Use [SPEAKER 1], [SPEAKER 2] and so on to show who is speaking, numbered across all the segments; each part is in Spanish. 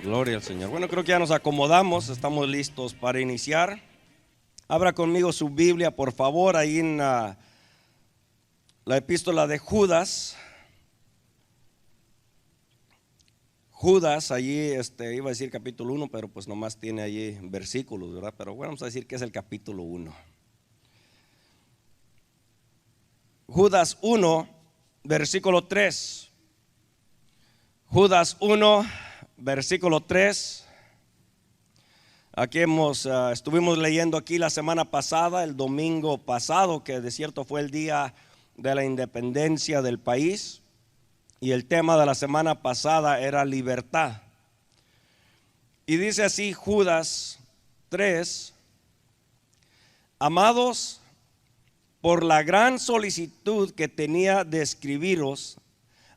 [SPEAKER 1] Gloria al Señor. Bueno, creo que ya nos acomodamos, estamos listos para iniciar. Abra conmigo su Biblia, por favor, ahí en la epístola de Judas. Judas, allí iba a decir capítulo 1, pero pues nomás tiene allí versículos, ¿verdad? Pero bueno, vamos a decir que es el capítulo 1. Judas 1, versículo 3. Judas 1, versículo 3. Aquí estuvimos leyendo aquí la semana pasada, el domingo pasado, que de cierto fue el día de la independencia del país. Y el tema de la semana pasada era libertad. Y dice así Judas 3: Amados, por la gran solicitud que tenía de escribiros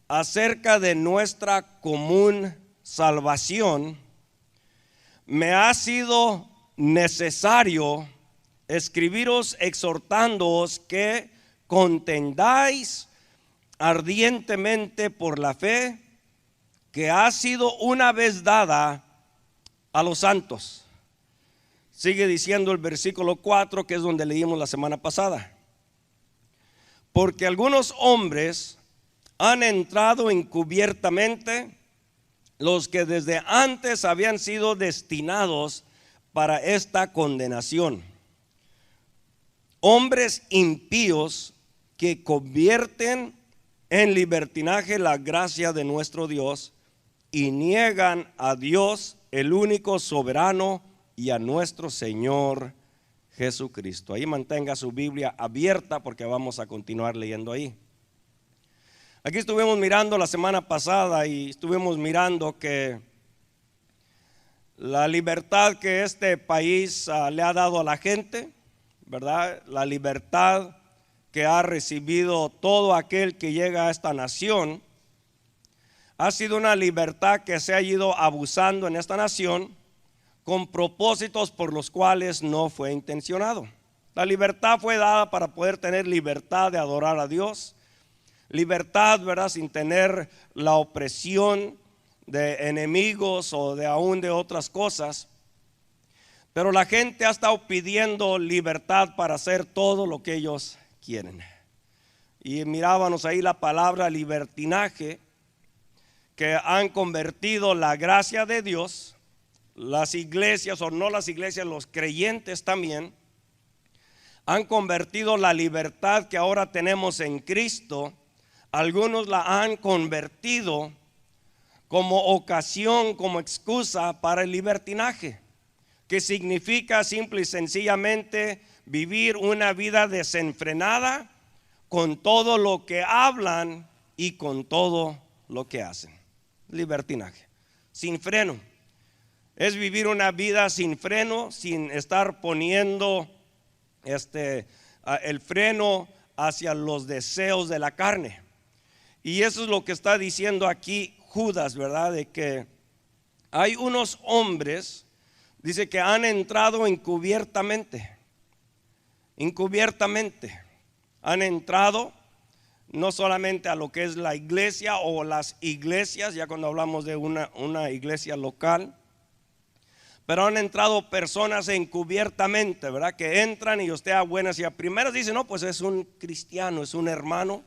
[SPEAKER 1] acerca de nuestra común salvación, me ha sido necesario escribiros exhortándoos que contendáis ardientemente por la fe que ha sido una vez dada a los santos. Sigue diciendo el versículo 4, que es donde leímos la semana pasada. Porque algunos hombres han entrado encubiertamente, los que desde antes habían sido destinados para esta condenación. Hombres impíos que convierten en libertinaje la gracia de nuestro Dios y niegan a Dios, el único soberano, y a nuestro Señor Jesucristo. Ahí mantenga su Biblia abierta porque vamos a continuar leyendo ahí. Aquí estuvimos mirando la semana pasada y estuvimos mirando que la libertad que este país le ha dado a la gente, ¿verdad? La libertad que ha recibido todo aquel que llega a esta nación, ha sido una libertad que se ha ido abusando en esta nación con propósitos por los cuales no fue intencionado. La libertad fue dada para poder tener libertad de adorar a Dios, libertad, ¿verdad?, sin tener la opresión de enemigos o de aún de otras cosas. Pero la gente ha estado pidiendo libertad para hacer todo lo que ellos quieren. Y mirábamos ahí la palabra libertinaje, que han convertido la gracia de Dios, las iglesias o no las iglesias, los creyentes también, han convertido la libertad que ahora tenemos en Cristo. Algunos la han convertido como ocasión, como excusa para el libertinaje, que significa simple y sencillamente vivir una vida desenfrenada con todo lo que hablan y con todo lo que hacen. Libertinaje, sin freno. Es vivir una vida sin freno, sin estar poniendo el freno hacia los deseos de la carne. Y eso es lo que está diciendo aquí Judas, ¿verdad? De que hay unos hombres, dice, que han entrado encubiertamente. Han entrado no solamente a lo que es la iglesia o las iglesias, ya cuando hablamos de una iglesia local, pero han entrado personas encubiertamente, ¿verdad? Que entran y usted a buenas y a primeras dice, no, pues es un cristiano, es un hermano,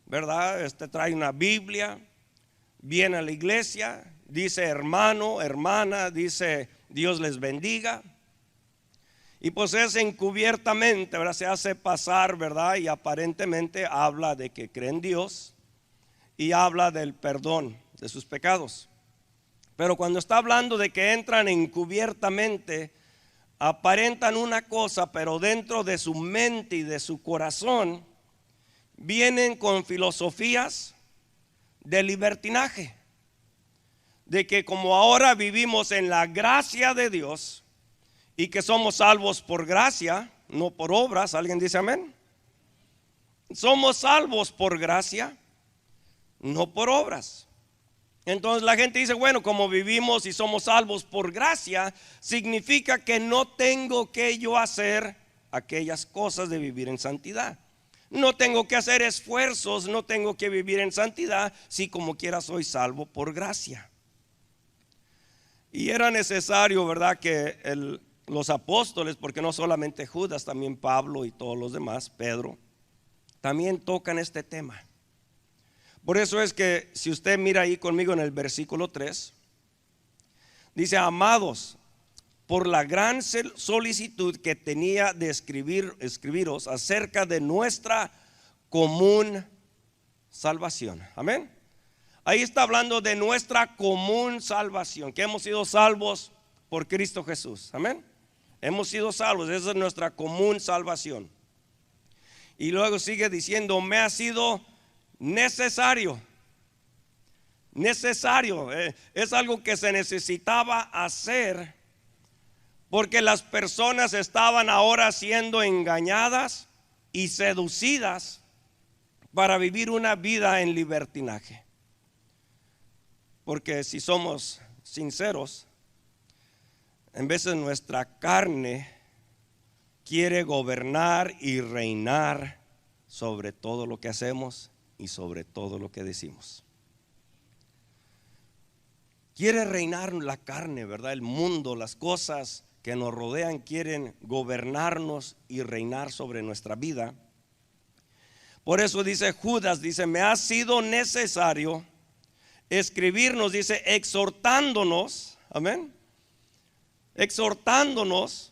[SPEAKER 1] ¿verdad? Trae una Biblia, viene a la iglesia, dice hermano, hermana, dice Dios les bendiga. Y pues es encubiertamente, ¿verdad? Se hace pasar, ¿verdad? Y aparentemente habla de que cree en Dios y habla del perdón de sus pecados. Pero cuando está hablando de que entran encubiertamente, aparentan una cosa, pero dentro de su mente y de su corazón vienen con filosofías de libertinaje, de que como ahora vivimos en la gracia de Dios y que somos salvos por gracia, no por obras. ¿Alguien dice amén? Somos salvos por gracia, no por obras. Entonces la gente dice, bueno, como vivimos y somos salvos por gracia, significa que no tengo que yo hacer aquellas cosas de vivir en santidad. No tengo que hacer esfuerzos, no tengo que vivir en santidad, si como quiera soy salvo por gracia. Y era necesario, ¿verdad?, que los apóstoles, porque no solamente Judas, también Pablo y todos los demás, Pedro, también tocan este tema. Por eso es que si usted mira ahí conmigo en el versículo 3, dice: amados, por la gran solicitud que tenía de escribiros acerca de nuestra común salvación. Amén. Ahí está hablando de nuestra común salvación, que hemos sido salvos por Cristo Jesús. Amén. Hemos sido salvos, esa es nuestra común salvación. Y luego sigue diciendo: me ha sido necesario. Es algo que se necesitaba hacer, porque las personas estaban ahora siendo engañadas y seducidas para vivir una vida en libertinaje. Porque si somos sinceros, en veces nuestra carne quiere gobernar y reinar sobre todo lo que hacemos y sobre todo lo que decimos. Quiere reinar la carne, ¿verdad? El mundo, las cosas que nos rodean quieren gobernarnos y reinar sobre nuestra vida. Por eso dice Judas, dice: me ha sido necesario escribirnos, dice, exhortándonos, amén, exhortándonos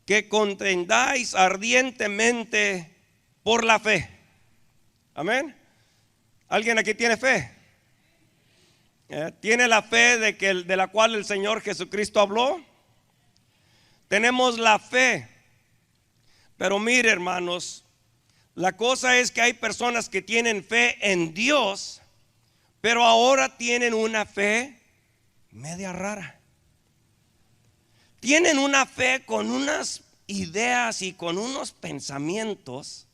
[SPEAKER 1] que contendáis ardientemente por la fe. Amén. ¿Alguien aquí tiene fe? ¿Tiene la fe de la cual el Señor Jesucristo habló? Tenemos la fe. Pero mire, hermanos, la cosa es que hay personas que tienen fe en Dios, pero ahora tienen una fe media rara. Tienen una fe con unas ideas y con unos pensamientos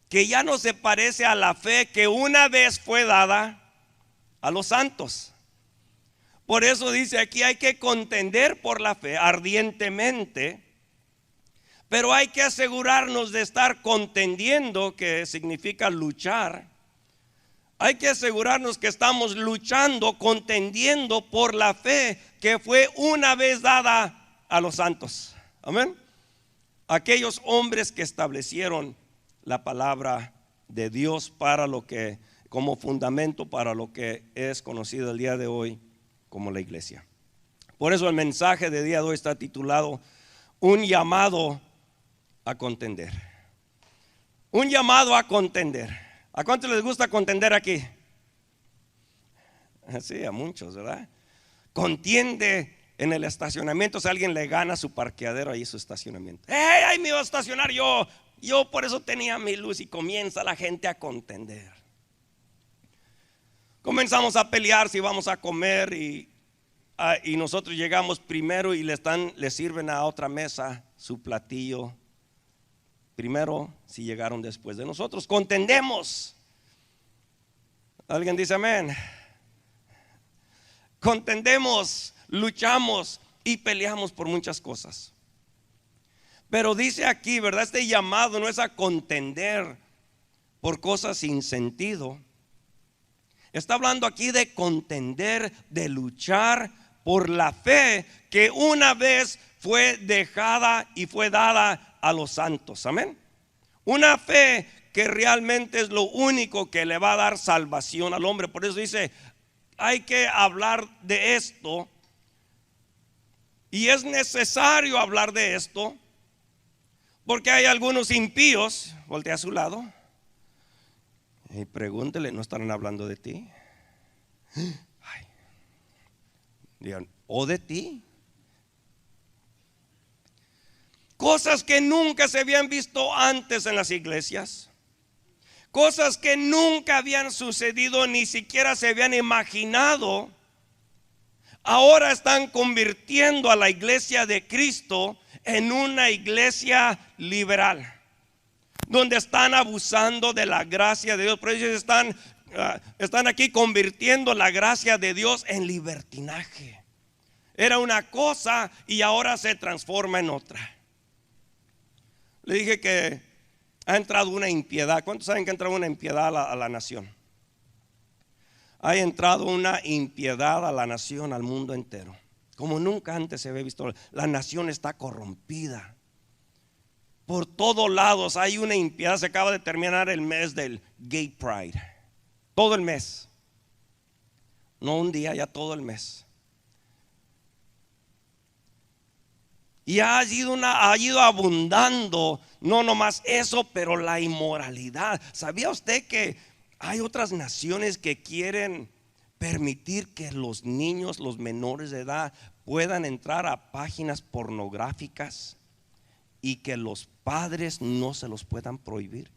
[SPEAKER 1] que ya no se parece a la fe que una vez fue dada a los santos. Por eso dice aquí: hay que contender por la fe ardientemente, pero hay que asegurarnos de estar contendiendo, que significa luchar. Hay que asegurarnos que estamos luchando, contendiendo por la fe que fue una vez dada a los santos. Amén. Aquellos hombres que establecieron la palabra de Dios para lo que, como fundamento para lo que es conocido el día de hoy como la iglesia. Por eso el mensaje de día de hoy está titulado: un llamado a contender. Un llamado a contender. ¿A cuántos les gusta contender aquí? Sí, a muchos, ¿verdad? Contiende en el estacionamiento. Si alguien le gana su parqueadero, ahí su estacionamiento. ¡Hey! Ahí me iba a estacionar yo. Yo por eso tenía mi luz. Y comienza la gente a contender. Comenzamos a pelear si vamos a comer y nosotros llegamos primero y le sirven a otra mesa su platillo primero si llegaron después de nosotros. Contendemos. ¿Alguien dice amén? Contendemos, luchamos y peleamos por muchas cosas. Pero dice aquí, ¿verdad? Este llamado no es a contender por cosas sin sentido. Está hablando aquí de contender, de luchar por la fe que una vez fue dejada y fue dada a los santos. Amén. Una fe que realmente es lo único que le va a dar salvación al hombre. Por eso dice: hay que hablar de esto. Y es necesario hablar de esto, porque hay algunos impíos. Voltea a su lado y pregúntele: ¿no estarán hablando de ti? Ay. Digan: ¿o de ti? Cosas que nunca se habían visto antes en las iglesias. Cosas que nunca habían sucedido, ni siquiera se habían imaginado. Ahora están convirtiendo a la iglesia de Cristo en una iglesia liberal, donde están abusando de la gracia de Dios. Por eso están están aquí convirtiendo la gracia de Dios en libertinaje. Era una cosa y ahora se transforma en otra. Le dije que ha entrado una impiedad. ¿Cuántos saben que ha entrado una impiedad a la nación? Ha entrado una impiedad a la nación, al mundo entero, como nunca antes se había visto. La nación está corrompida. Por todos lados hay una impiedad. Se acaba de terminar el mes del Gay Pride. Todo el mes. No un día, ya todo el mes. Y ha ido abundando, no nomás eso, pero la inmoralidad. ¿Sabía usted que hay otras naciones que quieren permitir que los niños, los menores de edad, puedan entrar a páginas pornográficas y que los padres no se los puedan prohibir?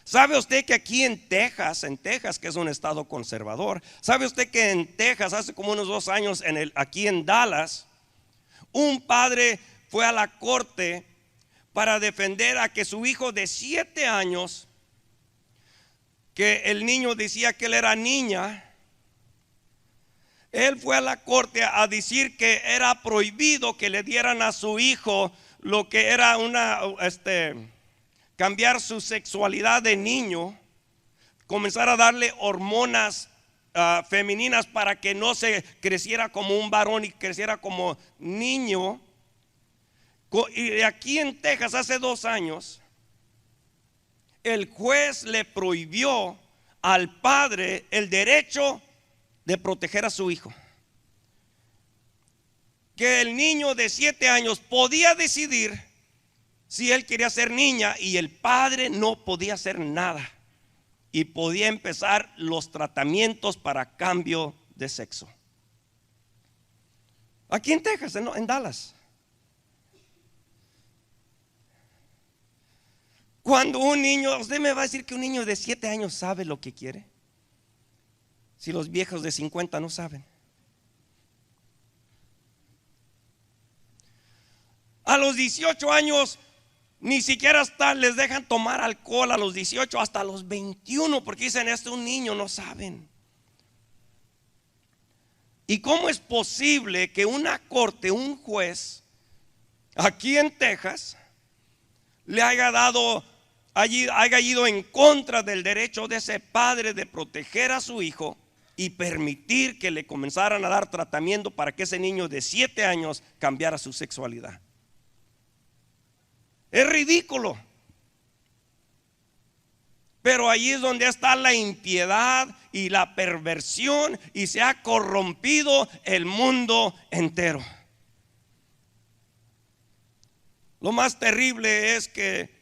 [SPEAKER 1] ¿Sabe usted que aquí en Texas, que es un estado conservador, sabe usted que en Texas hace como unos 2 años, aquí en Dallas, un padre fue a la corte para defender a que su hijo de 7 años, que el niño decía que él era niña, él fue a la corte a decir que era prohibido que le dieran a su hijo lo que era cambiar su sexualidad de niño, comenzar a darle hormonas femeninas para que no se creciera como un varón y creciera como niño. Y aquí en Texas hace 2 años, el juez le prohibió al padre el derecho de proteger a su hijo. Que el niño de 7 años podía decidir si él quería ser niña y el padre no podía hacer nada. Y podía empezar los tratamientos para cambio de sexo. Aquí en Texas, en Dallas. Cuando un niño, usted me va a decir que un niño de 7 años sabe lo que quiere, si los viejos de 50 no saben. A los 18 años ni siquiera les dejan tomar alcohol. A los 18, hasta los 21, porque dicen, un niño, no saben. ¿Y cómo es posible que una corte, un juez aquí en Texas le haya ido en contra del derecho de ese padre de proteger a su hijo y permitir que le comenzaran a dar tratamiento para que ese niño de 7 años cambiara su sexualidad? Es ridículo. Pero ahí es donde está la impiedad y la perversión, y se ha corrompido el mundo entero. Lo más terrible es que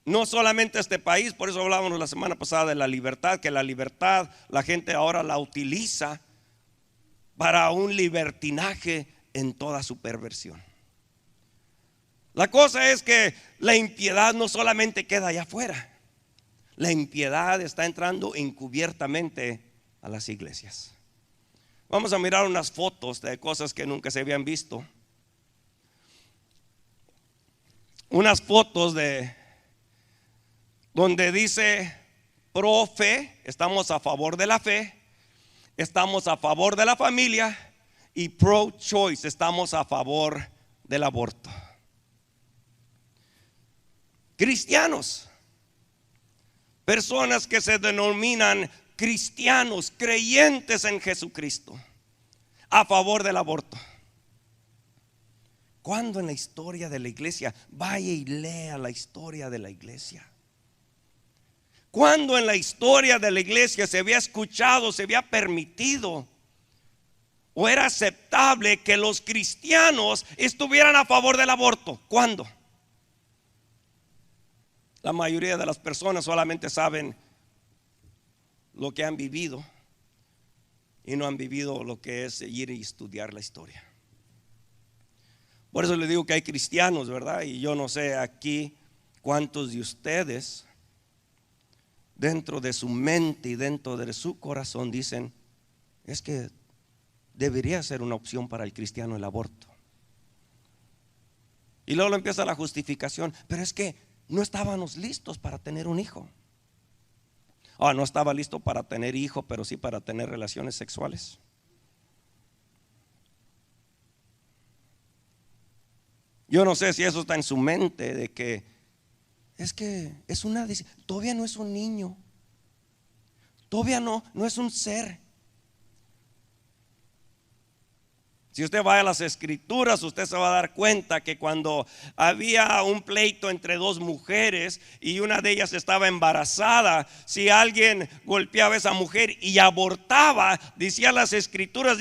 [SPEAKER 1] no solamente este país, por eso hablábamos la semana pasada de la libertad, que la libertad la gente ahora la utiliza para un libertinaje en toda su perversión. La cosa es que la impiedad no solamente queda allá afuera. La impiedad está entrando encubiertamente a las iglesias. Vamos a mirar unas fotos de cosas que nunca se habían visto. Unas fotos de donde dice pro fe, estamos a favor de la fe, estamos a favor de la familia, y pro choice, estamos a favor del aborto. Cristianos, personas que se denominan cristianos, creyentes en Jesucristo, a favor del aborto. ¿Cuándo en la historia de la iglesia? Vaya y lea la historia de la iglesia. ¿Cuándo en la historia de la iglesia se había escuchado, se había permitido o era aceptable que los cristianos estuvieran a favor del aborto? ¿Cuándo? La mayoría de las personas solamente saben lo que han vivido y no han vivido lo que es ir y estudiar la historia. Por eso le digo que hay cristianos, ¿verdad? Y yo no sé aquí cuántos de ustedes dentro de su mente y dentro de su corazón dicen, es que debería ser una opción para el cristiano el aborto. Y luego empieza la justificación, pero es que no estábamos listos para tener un hijo. No estaba listo para tener hijo, pero sí para tener relaciones sexuales. Yo no sé si eso está en su mente, de que es una, todavía no es un niño, todavía no es un ser. Si usted va a las escrituras, usted se va a dar cuenta que cuando había un pleito entre dos mujeres y una de ellas estaba embarazada, si alguien golpeaba a esa mujer y abortaba, dicen las escrituras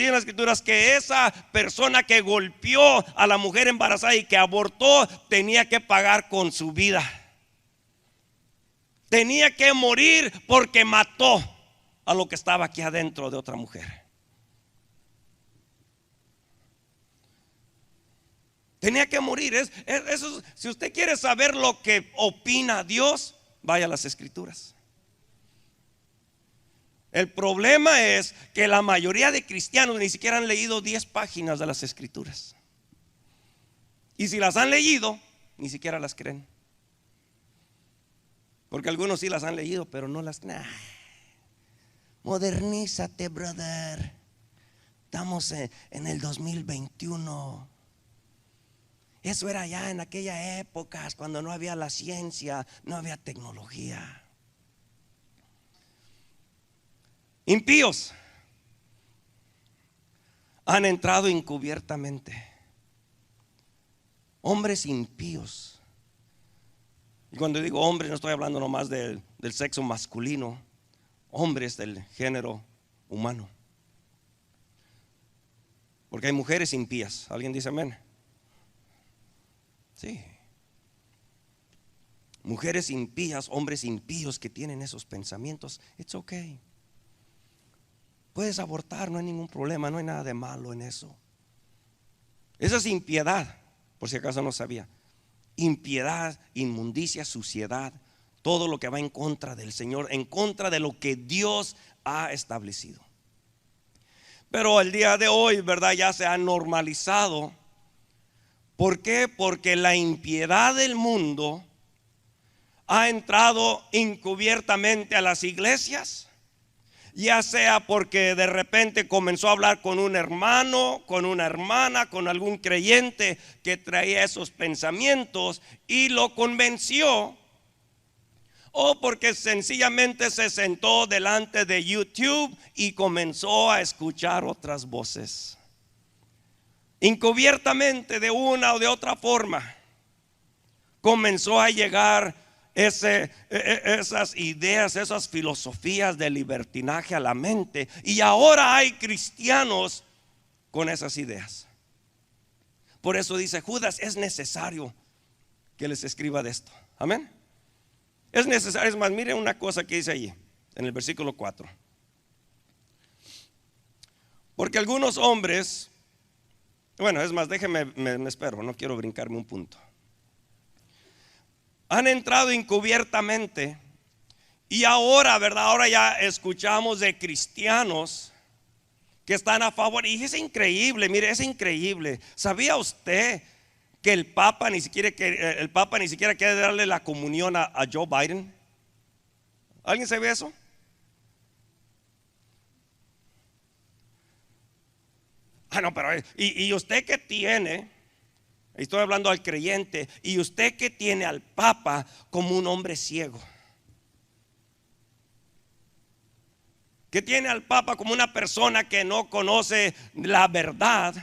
[SPEAKER 1] que esa persona que golpeó a la mujer embarazada y que abortó tenía que pagar con su vida. Tenía que morir porque mató a lo que estaba aquí adentro de otra mujer. Tenía que morir. Eso, si usted quiere saber lo que opina Dios, vaya a las escrituras. El problema es que la mayoría de cristianos ni siquiera han leído 10 páginas de las escrituras. Y si las han leído, ni siquiera las creen. Porque algunos sí las han leído, pero no las. Modernízate, brother. Estamos en el 2021. Eso era ya en aquellas épocas cuando no había la ciencia, no había tecnología. Impíos han entrado encubiertamente. Hombres impíos. Y cuando digo hombres, no estoy hablando nomás del sexo masculino, hombres del género humano. Porque hay mujeres impías. ¿Alguien dice amén? Sí. Mujeres impías, hombres impíos que tienen esos pensamientos. It's okay. Puedes abortar, no hay ningún problema, no hay nada de malo en eso. Esa es impiedad, por si acaso no sabía. Impiedad, inmundicia, suciedad, todo lo que va en contra del Señor, en contra de lo que Dios ha establecido. Pero el día de hoy, ¿verdad? Ya se ha normalizado. ¿Por qué? Porque la impiedad del mundo ha entrado encubiertamente a las iglesias, ya sea porque de repente comenzó a hablar con un hermano, con una hermana, con algún creyente que traía esos pensamientos y lo convenció, o porque sencillamente se sentó delante de YouTube y comenzó a escuchar otras voces. Encubiertamente, de una o de otra forma, comenzó a llegar esas ideas, esas filosofías de libertinaje a la mente. Y ahora hay cristianos con esas ideas. Por eso dice Judas, es necesario que les escriba de esto. Amén. Es necesario. Es más, miren una cosa que dice allí en el versículo 4. Porque algunos hombres, bueno, es más, déjeme, me espero, no quiero brincarme un punto. Han entrado encubiertamente y ahora, ¿verdad? Ahora ya escuchamos de cristianos que están a favor. Y es increíble, mire, es increíble. ¿Sabía usted que el Papa ni siquiera quiere darle la comunión a Joe Biden? ¿Alguien sabe eso? No, pero ¿y usted qué tiene? Estoy hablando al creyente. ¿Y usted qué tiene al Papa como un hombre ciego? ¿Qué tiene al Papa como una persona que no conoce la verdad?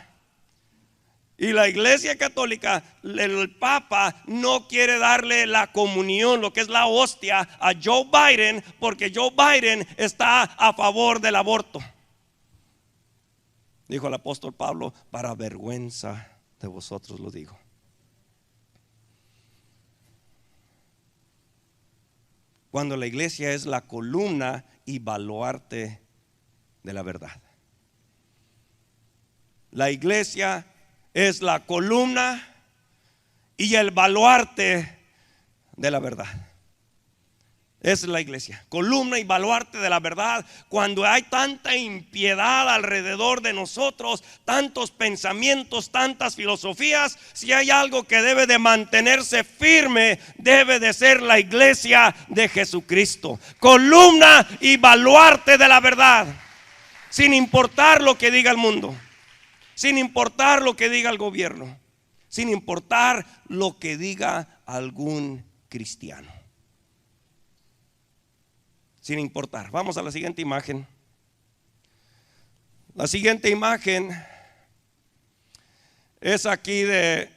[SPEAKER 1] Y la Iglesia Católica, el Papa no quiere darle la comunión, lo que es la hostia, a Joe Biden, porque Joe Biden está a favor del aborto. Dijo el apóstol Pablo, para vergüenza de vosotros lo digo. Cuando la iglesia es la columna y baluarte de la verdad. La iglesia es la columna y el baluarte de la verdad. Es la iglesia, columna y baluarte de la verdad. Cuando hay tanta impiedad alrededor de nosotros, tantos pensamientos, tantas filosofías, si hay algo que debe de mantenerse firme, debe de ser la iglesia de Jesucristo, columna y baluarte de la verdad, sin importar lo que diga el mundo, sin importar lo que diga el gobierno, sin importar lo que diga algún cristiano. Sin importar. Vamos a la siguiente imagen. La siguiente imagen es aquí de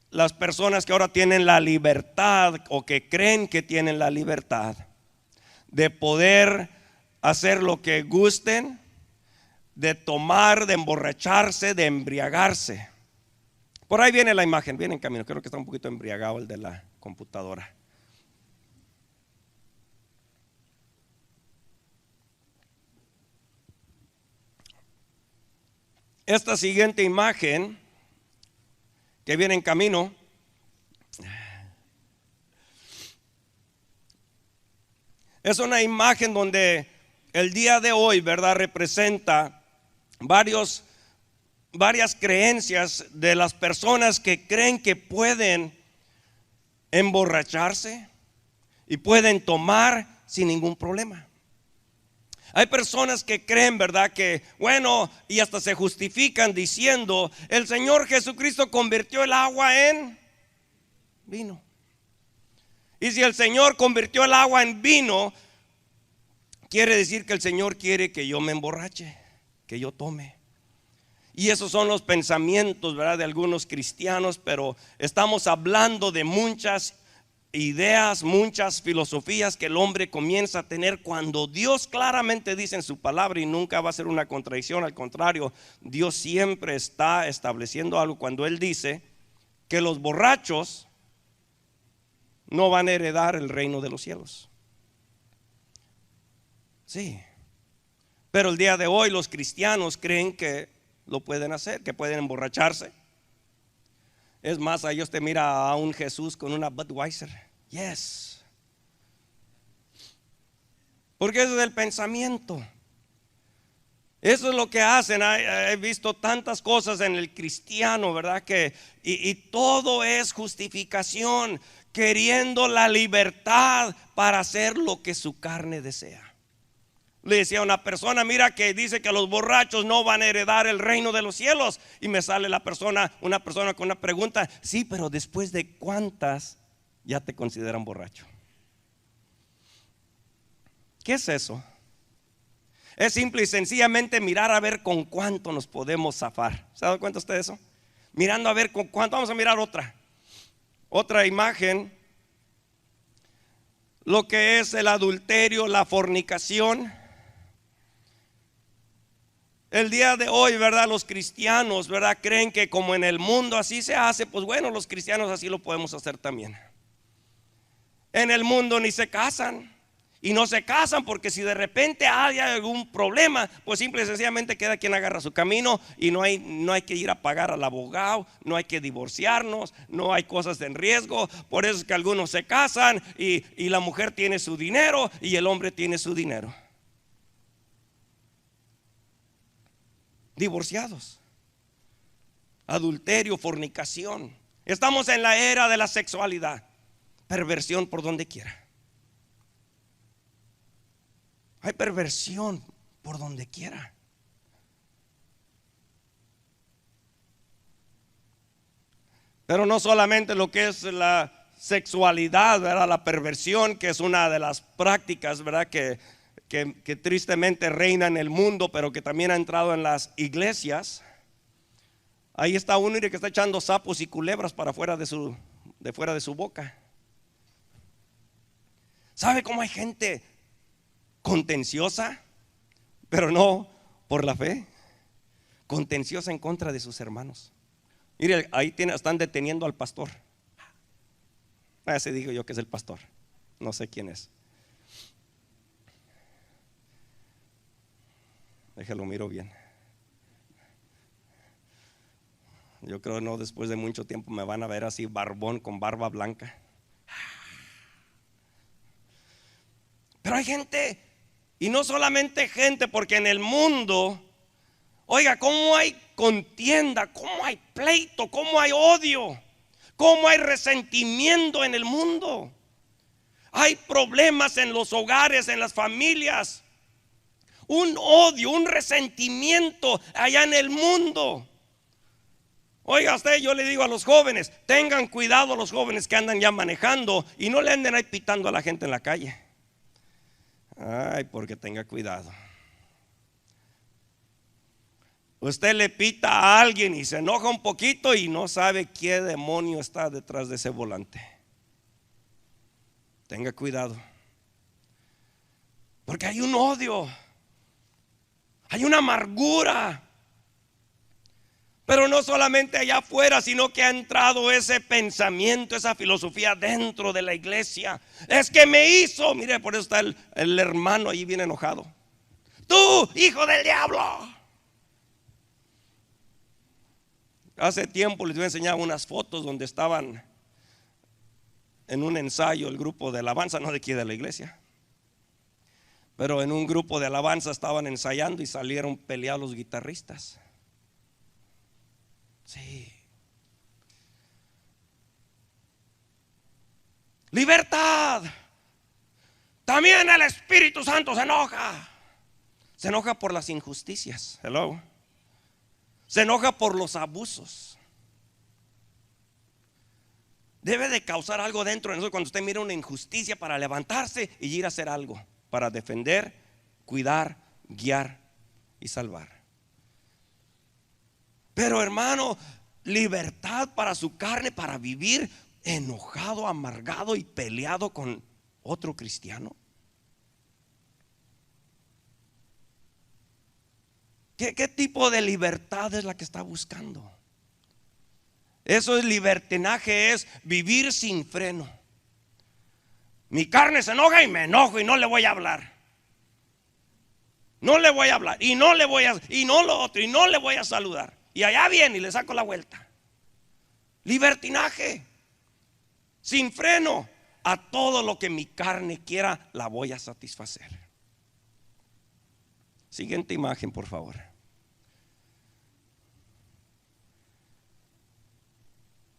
[SPEAKER 1] las personas que ahora tienen la libertad, o que creen que tienen la libertad de poder hacer lo que gusten, de tomar, de emborracharse, de embriagarse. Por ahí viene la imagen, viene en camino. Creo que está un poquito embriagado el de la computadora. Esta siguiente imagen que viene en camino es una imagen donde el día de hoy, ¿verdad?, representa varias creencias de las personas que creen que pueden emborracharse y pueden tomar sin ningún problema. Hay personas que creen, ¿verdad?, que bueno, y hasta se justifican diciendo: el Señor Jesucristo convirtió el agua en vino. Y si el Señor convirtió el agua en vino, quiere decir que el Señor quiere que yo me emborrache, que yo tome. Y esos son los pensamientos, ¿verdad?, de algunos cristianos. Pero estamos hablando de muchas ideas, muchas filosofías que el hombre comienza a tener cuando Dios claramente dice en su palabra, y nunca va a ser una contradicción. Al contrario, Dios siempre está estableciendo algo cuando Él dice que los borrachos no van a heredar el reino de los cielos. Sí, pero el día de hoy los cristianos creen que lo pueden hacer, que pueden emborracharse. Es más, ahí usted mira a un Jesús con una Budweiser. Yes. Porque ese es el pensamiento. Eso es lo que hacen. He visto tantas cosas en el cristiano, ¿verdad? Y todo es justificación, queriendo la libertad para hacer lo que su carne desea. Le decía a una persona: mira, que dice que los borrachos no van a heredar el reino de los cielos. Y me sale una persona con una pregunta: sí, pero después de cuántas ya te consideran borracho. ¿Qué es eso? Es simple y sencillamente mirar a ver con cuánto nos podemos zafar. ¿Se ha dado cuenta usted de eso? Mirando a ver con cuánto. Vamos a mirar otra imagen. Lo que es el adulterio, la fornicación. El día de hoy, ¿verdad?, los cristianos, ¿verdad?, creen que como en el mundo así se hace, pues bueno, los cristianos así lo podemos hacer también. En el mundo ni se casan. Y no se casan porque si de repente hay algún problema, pues simple y sencillamente queda quien agarra su camino. Y no hay que ir a pagar al abogado, no hay que divorciarnos, no hay cosas en riesgo. Por eso es que algunos se casan y la mujer tiene su dinero y el hombre tiene su dinero. Divorciados. Adulterio, fornicación. Estamos en la era de la sexualidad. Perversión por donde quiera. Hay perversión por donde quiera. Pero no solamente lo que es la sexualidad, ¿verdad?, la perversión, que es una de las prácticas, ¿verdad?, que tristemente reina en el mundo, pero que también ha entrado en las iglesias. Ahí está uno que está echando sapos y culebras para fuera de su boca. ¿Sabe cómo hay gente contenciosa, pero no por la fe? Contenciosa en contra de sus hermanos. Mire, ahí están deteniendo al pastor. Ese digo yo que es el pastor. No sé quién es. Déjalo, miro bien. Yo creo no, después de mucho tiempo me van a ver así barbón con barba blanca. gente, y no solamente gente, porque en el mundo, oiga, cómo hay contienda, cómo hay pleito, cómo hay odio, cómo hay resentimiento en el mundo. Hay problemas en los hogares, en las familias, un odio, un resentimiento allá en el mundo. Oiga usted, yo le digo a los jóvenes, tengan cuidado los jóvenes que andan ya manejando y no le anden ahí pitando a la gente en la calle. Ay, porque tenga cuidado. Usted le pita a alguien y se enoja un poquito y no sabe qué demonio está detrás de ese volante. Tenga cuidado, porque hay un odio, hay una amargura. Pero no solamente allá afuera, sino que ha entrado ese pensamiento, esa filosofía dentro de la iglesia. Es que me hizo, mire, por eso está el hermano ahí bien enojado. Tú, hijo del diablo. Hace tiempo les voy a enseñar unas fotos donde estaban en un ensayo el grupo de alabanza, no de aquí de la iglesia, pero en un grupo de alabanza estaban ensayando y salieron peleados los guitarristas. Sí. Libertad. También el Espíritu Santo se enoja. Se enoja por las injusticias. Hello. Se enoja por los abusos. Debe de causar algo dentro de nosotros cuando usted mira una injusticia para levantarse y ir a hacer algo para defender, cuidar, guiar y salvar. Pero hermano, libertad para su carne, para vivir enojado, amargado y peleado con otro cristiano. ¿Qué tipo de libertad es la que está buscando? Eso es libertinaje, es vivir sin freno. Mi carne se enoja y me enojo y no le voy a hablar. No le voy a hablar y no le voy a, y no lo otro, y no le voy a saludar. Y allá viene y le saco la vuelta. Libertinaje, sin freno. A todo lo que mi carne quiera la voy a satisfacer. Siguiente imagen, por favor.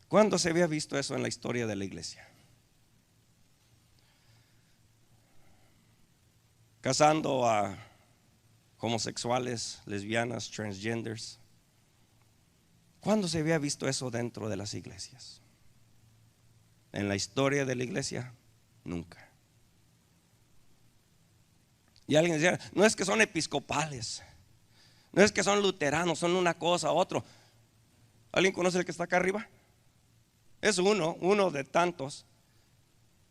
[SPEAKER 1] ¿Cuándo se había visto eso en la historia de la iglesia? Casando a homosexuales, lesbianas, transgenders. ¿Cuándo se había visto eso dentro de las iglesias? En la historia de la iglesia, nunca. Y alguien decía, no es que son episcopales, no es que son luteranos, son una cosa, otro. ¿Alguien conoce el que está acá arriba? Es uno de tantos.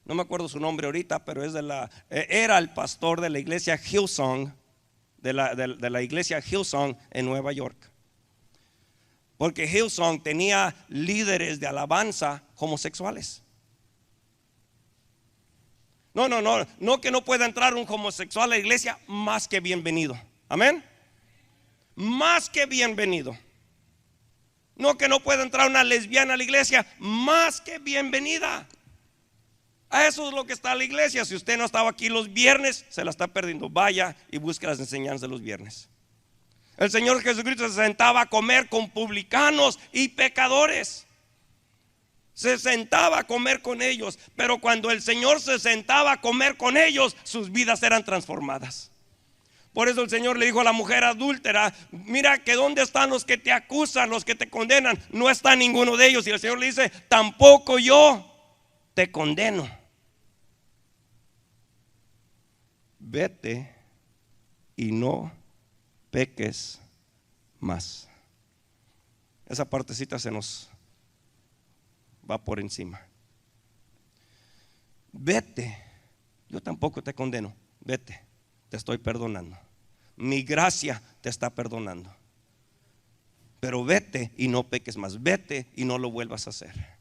[SPEAKER 1] No me acuerdo su nombre ahorita, pero es era el pastor de la iglesia Hillsong, de la iglesia Hillsong en Nueva York. Porque Hillsong tenía líderes de alabanza homosexuales. No que no pueda entrar un homosexual a la iglesia, más que bienvenido. Amén. Más que bienvenido. No que no pueda entrar una lesbiana a la iglesia, más que bienvenida. A eso es lo que está la iglesia. Si usted no estaba aquí los viernes, se la está perdiendo. Vaya y busque las enseñanzas de los viernes. El Señor Jesucristo se sentaba a comer con publicanos y pecadores. Se sentaba a comer con ellos. Pero cuando el Señor se sentaba a comer con ellos, sus vidas eran transformadas. Por eso el Señor le dijo a la mujer adúltera, mira que dónde están los que te acusan, los que te condenan. No está ninguno de ellos. Y el Señor le dice, tampoco yo te condeno. Vete y no peques más. Esa partecita se nos va por encima. Vete, yo tampoco te condeno. Vete, te estoy perdonando. Mi gracia te está perdonando. Pero vete y no peques más. Vete y no lo vuelvas a hacer.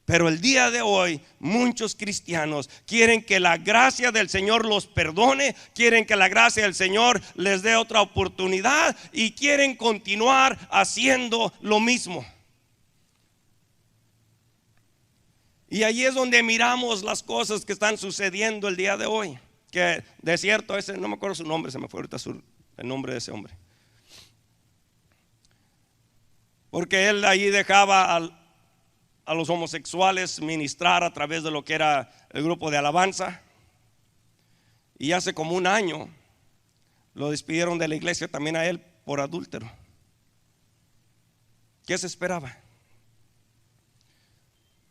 [SPEAKER 1] Pero el día de hoy muchos cristianos quieren que la gracia del Señor los perdone, quieren que la gracia del Señor les dé otra oportunidad y quieren continuar haciendo lo mismo. Y allí es donde miramos las cosas que están sucediendo el día de hoy. Que de cierto, ese, no me acuerdo su nombre, se me fue ahorita el nombre de ese hombre. Porque él allí dejaba a los homosexuales ministrar a través de lo que era el grupo de alabanza. Y hace como un año lo despidieron de la iglesia también a él por adúltero. ¿Qué se esperaba?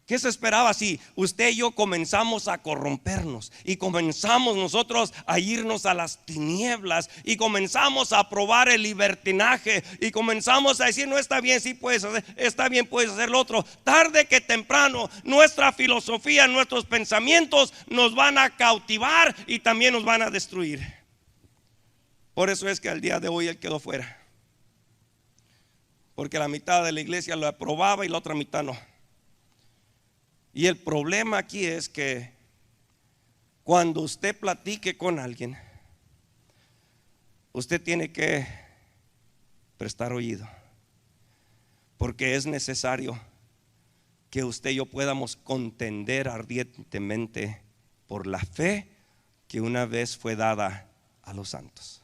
[SPEAKER 1] ¿Qué se esperaba si usted y yo comenzamos a corrompernos y comenzamos nosotros a irnos a las tinieblas y comenzamos a probar el libertinaje y comenzamos a decir no está bien, sí puedes hacer, está bien, puedes hacer lo otro? Tarde que temprano nuestra filosofía, nuestros pensamientos nos van a cautivar y también nos van a destruir. Por eso es que al día de hoy él quedó fuera, porque la mitad de la iglesia lo aprobaba y la otra mitad no. Y el problema aquí es que cuando usted platique con alguien, usted tiene que prestar oído, porque es necesario que usted y yo podamos contender ardientemente por la fe que una vez fue dada a los santos.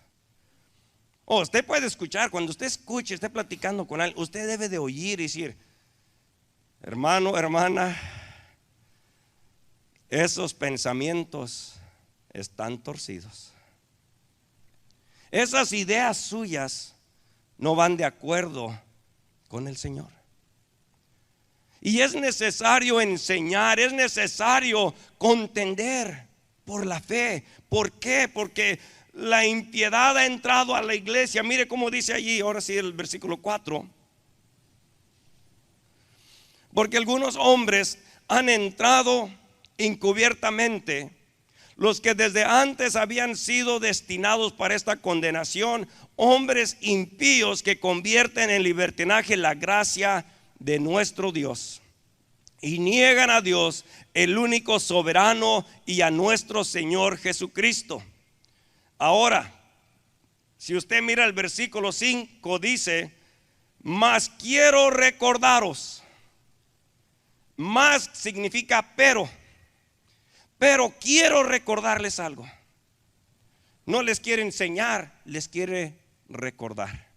[SPEAKER 1] Usted puede escuchar, cuando usted escuche, esté platicando con alguien, usted debe de oír y decir: hermano, hermana, esos pensamientos están torcidos. Esas ideas suyas no van de acuerdo con el Señor. Y es necesario enseñar, es necesario contender por la fe. ¿Por qué? Porque la impiedad ha entrado a la iglesia. Mire cómo dice allí, ahora sí, el versículo 4. Porque algunos hombres han entrado encubiertamente, los que desde antes habían sido destinados para esta condenación, hombres impíos que convierten en libertinaje la gracia de nuestro Dios y niegan a Dios, el único soberano, y a nuestro Señor Jesucristo. Ahora, si usted mira el versículo 5, dice: mas quiero recordaros. Más significa pero quiero recordarles algo. No les quiere enseñar, les quiere recordar.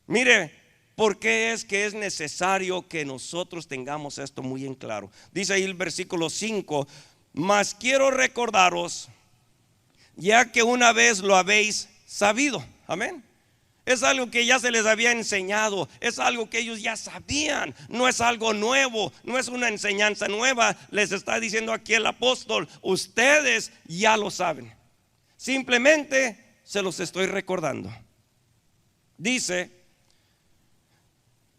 [SPEAKER 1] Mire, ¿por qué es que es necesario que nosotros tengamos esto muy en claro? Dice ahí el versículo 5: mas quiero recordaros, ya que una vez lo habéis sabido. Amén. Es algo que ya se les había enseñado, es algo que ellos ya sabían, no es algo nuevo, no es una enseñanza nueva. Les está diciendo aquí el apóstol: ustedes ya lo saben, simplemente se los estoy recordando. Dice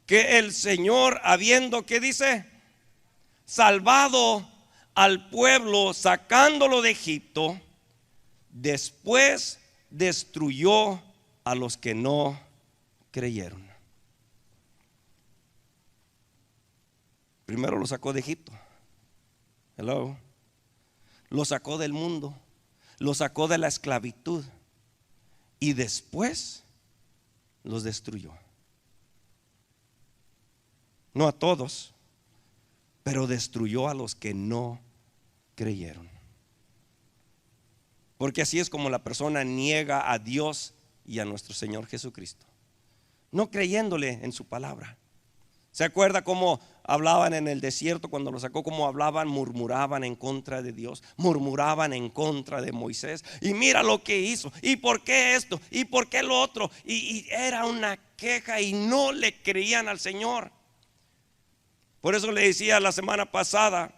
[SPEAKER 1] que el Señor, habiendo, ¿qué dice? Salvado al pueblo, sacándolo de Egipto, después destruyó a los que no creyeron. Primero lo sacó de Egipto. Hello. Lo sacó del mundo, lo sacó de la esclavitud y después los destruyó. No a todos, pero destruyó a los que no creyeron. Porque así es como la persona niega a Dios y a nuestro Señor Jesucristo, no creyéndole en su palabra. ¿Se acuerda cómo hablaban en el desierto cuando lo sacó? Cómo hablaban, murmuraban en contra de Dios, murmuraban en contra de Moisés. Y mira lo que hizo, y por qué esto, y por qué lo otro. Y era una queja y no le creían al Señor. Por eso le decía la semana pasada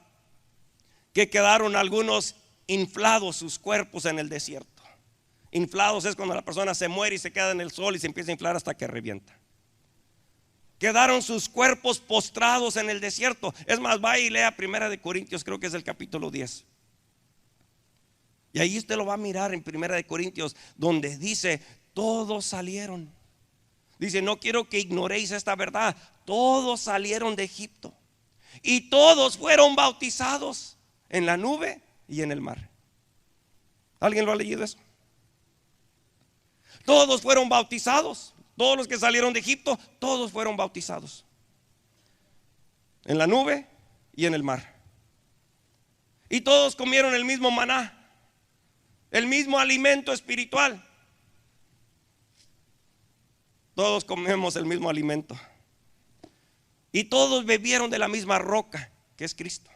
[SPEAKER 1] que quedaron algunos inflados sus cuerpos en el desierto. Inflados es cuando la persona se muere y se queda en el sol y se empieza a inflar hasta que revienta. Quedaron sus cuerpos postrados en el desierto. Es más, vaya y lea 1 Corintios, creo que es el capítulo 10. Y ahí usted lo va a mirar en 1 Corintios, donde dice: todos salieron. Dice: no quiero que ignoréis esta verdad. Todos salieron de Egipto y todos fueron bautizados en la nube y en el mar. ¿Alguien lo ha leído eso? Todos fueron bautizados. Todos los que salieron de Egipto, todos fueron bautizados en la nube y en el mar. Y todos comieron el mismo maná, el mismo alimento espiritual. Todos comemos el mismo alimento. Y todos bebieron de la misma roca, que es Cristo.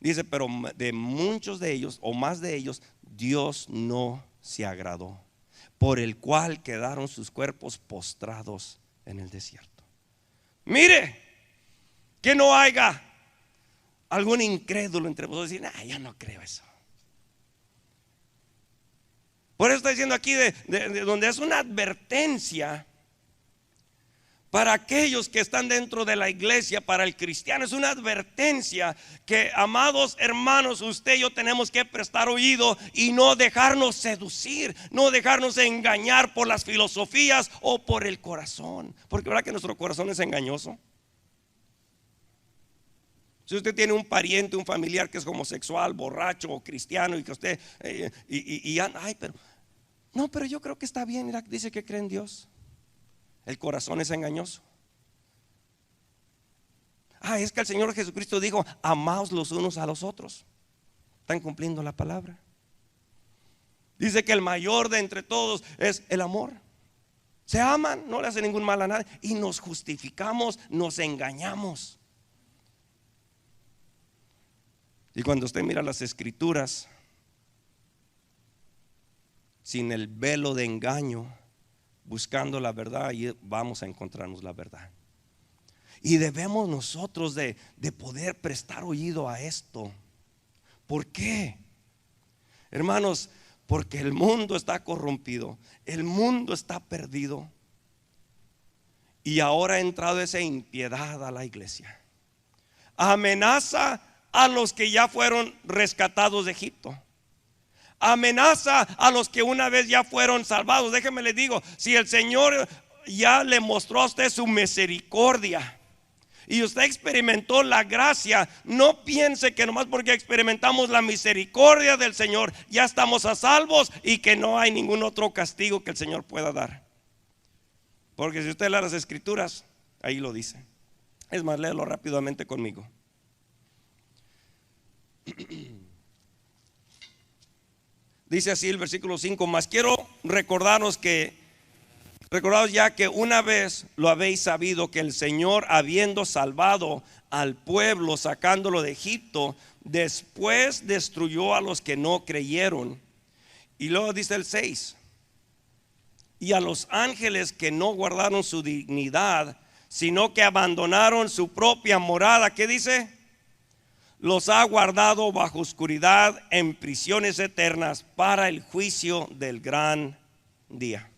[SPEAKER 1] Dice, pero de muchos de ellos, o más de ellos, Dios no se agradó, por el cual quedaron sus cuerpos postrados en el desierto. Mire, que no haya algún incrédulo entre vosotros y decir, yo no creo eso. Por eso está diciendo aquí de donde es una advertencia para aquellos que están dentro de la iglesia, para el cristiano. Es una advertencia que, amados hermanos, usted y yo tenemos que prestar oído y no dejarnos seducir, no dejarnos engañar por las filosofías o por el corazón. Porque verdad que nuestro corazón es engañoso. Si usted tiene un pariente, un familiar que es homosexual, borracho o cristiano, y que usted pero yo creo que está bien. Mira, dice que cree en Dios. El corazón es engañoso. Es que el Señor Jesucristo dijo, amaos los unos a los otros. Están cumpliendo la palabra. Dice que el mayor de entre todos es el amor. Se aman, no le hacen ningún mal a nadie. Y nos justificamos, nos engañamos. Y cuando usted mira las escrituras sin el velo de engaño, buscando la verdad, y vamos a encontrarnos la verdad. Y debemos nosotros de poder prestar oído a esto. ¿Por qué? Hermanos, porque el mundo está corrompido, el mundo está perdido, y ahora ha entrado esa impiedad a la iglesia. Amenaza a los que ya fueron rescatados de Egipto. Amenaza a los que una vez ya fueron salvados. Déjeme le digo, si el Señor ya le mostró a usted su misericordia y usted experimentó la gracia, no piense que nomás porque experimentamos la misericordia del Señor ya estamos a salvos y que no hay ningún otro castigo que el Señor pueda dar. Porque si usted lee las escrituras, ahí lo dice. Es más, léelo rápidamente conmigo. Dice así el versículo 5: mas quiero recordaros ya que una vez lo habéis sabido, que el Señor, habiendo salvado al pueblo, sacándolo de Egipto, después destruyó a los que no creyeron. Y luego dice el 6: y a los ángeles que no guardaron su dignidad, sino que abandonaron su propia morada. ¿Qué dice? Los ha guardado bajo oscuridad en prisiones eternas para el juicio del gran día.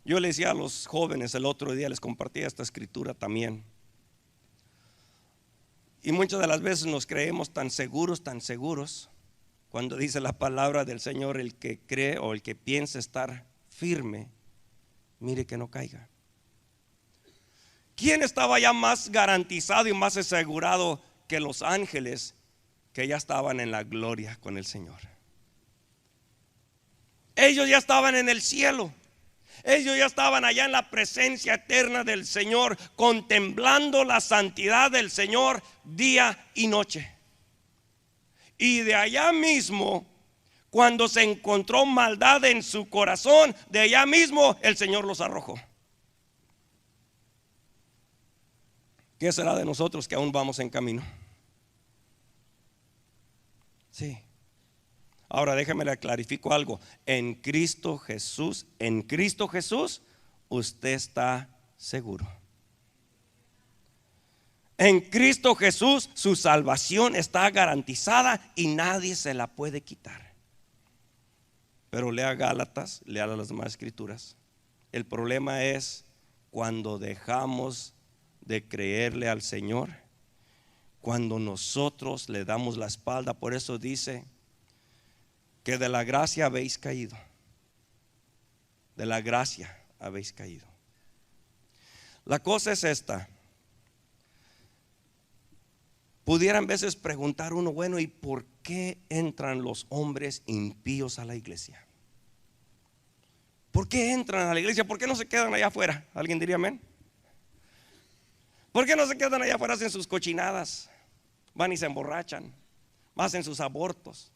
[SPEAKER 1] Yo le decía a los jóvenes el otro día, les compartía esta escritura también. Y muchas de las veces nos creemos tan seguros, cuando dice la palabra del Señor, el que cree o el que piensa estar firme, mire que no caiga. ¿Quién estaba ya más garantizado y más asegurado que los ángeles que ya estaban en la gloria con el Señor? Ellos ya estaban en el cielo. Ellos ya estaban allá en la presencia eterna del Señor, contemplando la santidad del Señor día y noche. Y de allá mismo, cuando se encontró maldad en su corazón, de allá mismo el Señor los arrojó. ¿Qué será de nosotros que aún vamos en camino? Sí. Ahora déjeme le clarifico algo. En Cristo Jesús, usted está seguro. En Cristo Jesús su salvación está garantizada y nadie se la puede quitar. Pero lea Gálatas, lea las demás escrituras. El problema es cuando dejamos de creerle al Señor, cuando nosotros le damos la espalda. Por eso dice que de la gracia habéis caído. De la gracia habéis caído. La cosa es esta. Pudieran veces preguntar uno, bueno, ¿y por qué entran los hombres impíos a la iglesia? ¿Por qué entran a la iglesia? ¿Por qué no se quedan allá afuera? ¿Alguien diría amén? ¿Por qué no se quedan allá afuera, hacen sus cochinadas? Van y se emborrachan, hacen sus abortos,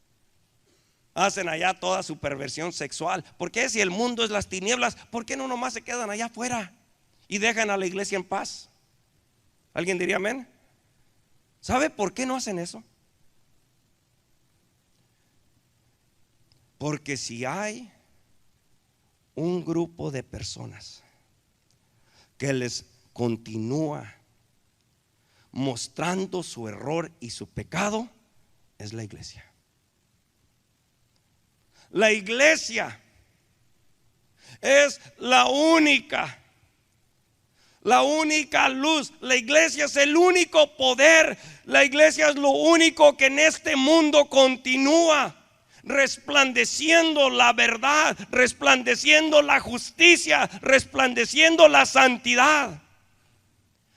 [SPEAKER 1] hacen allá toda su perversión sexual. ¿Por qué, si el mundo es las tinieblas, por qué no nomás se quedan allá afuera y dejan a la iglesia en paz? ¿Alguien diría amén? ¿Sabe por qué no hacen eso? Porque si hay un grupo de personas que les continúa mostrando su error y su pecado, es la iglesia. La iglesia es la única luz. La iglesia es el único poder. La iglesia es lo único que en este mundo continúa resplandeciendo la verdad, resplandeciendo la justicia, resplandeciendo la santidad.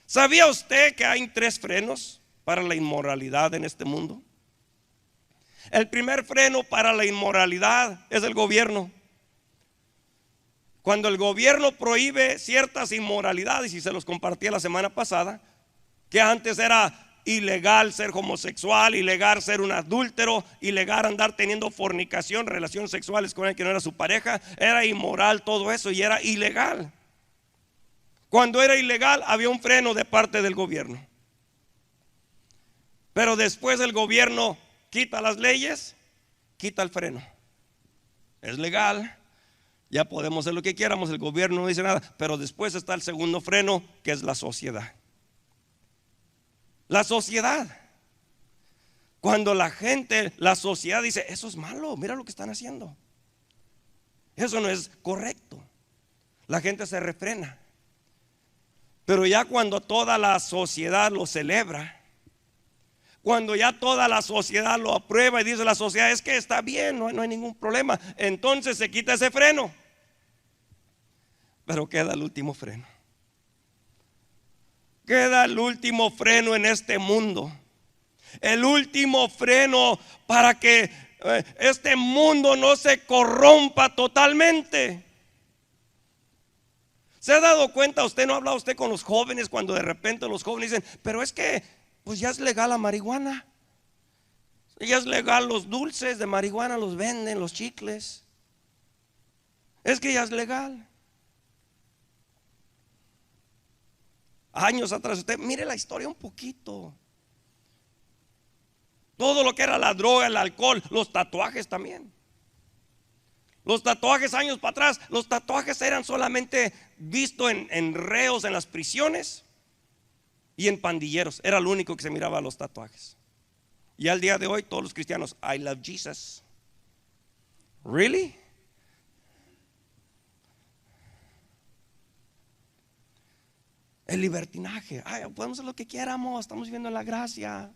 [SPEAKER 1] ¿Sabía usted que hay 3 frenos para la inmoralidad en este mundo? El primer freno para la inmoralidad es el gobierno. Cuando el gobierno prohíbe ciertas inmoralidades, y se los compartí la semana pasada, que antes era ilegal ser homosexual, ilegal ser un adúltero, ilegal andar teniendo fornicación, relaciones sexuales con alguien que no era su pareja, era inmoral todo eso y era ilegal. Cuando era ilegal había un freno de parte del gobierno. Pero después el gobierno quita las leyes, quita el freno. Es legal, ya podemos hacer lo que quieramos, el gobierno no dice nada. Pero después está el segundo freno, que es la sociedad. La sociedad. Cuando la gente, la sociedad dice, eso es malo, mira lo que están haciendo, eso no es correcto, la gente se refrena. Pero ya cuando toda la sociedad lo celebra, cuando ya toda la sociedad lo aprueba y dice la sociedad, es que está bien, no hay ningún problema, entonces se quita ese freno. Pero queda el último freno. Queda el último freno en este mundo. El último freno para que este mundo no se corrompa totalmente. ¿Se ha dado cuenta? Usted no ha hablado usted con los jóvenes cuando de repente los jóvenes dicen, pero es que pues ya es legal la marihuana, ya es legal los dulces de marihuana, los venden, los chicles, es que ya es legal. Años atrás, usted mire la historia un poquito. Todo lo que era la droga, el alcohol, los tatuajes también. Los tatuajes años para atrás, los tatuajes eran solamente vistos en reos en las prisiones y en pandilleros. Era lo único que se miraba a los tatuajes. Y al día de hoy todos los cristianos, I love Jesus. Really? El libertinaje, podemos hacer lo que quieramos, estamos viviendo en la gracia.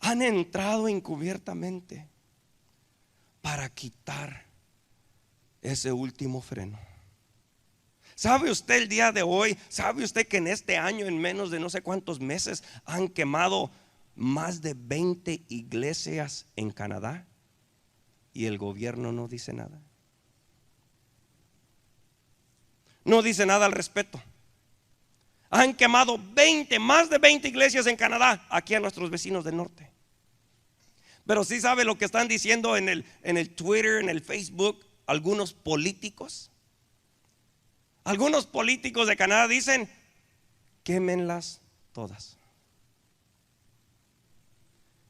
[SPEAKER 1] Han entrado encubiertamente para quitar ese último freno. ¿Sabe usted el día de hoy? ¿Sabe usted que en este año, en menos de no sé cuántos meses, han quemado más de 20 iglesias en Canadá y el gobierno no dice nada? No dice nada al respecto. Han quemado más de 20 iglesias en Canadá, aquí a nuestros vecinos del norte. Pero sí sabe lo que están diciendo en el Twitter, en el Facebook, algunos políticos. Algunos políticos de Canadá dicen, quémenlas todas.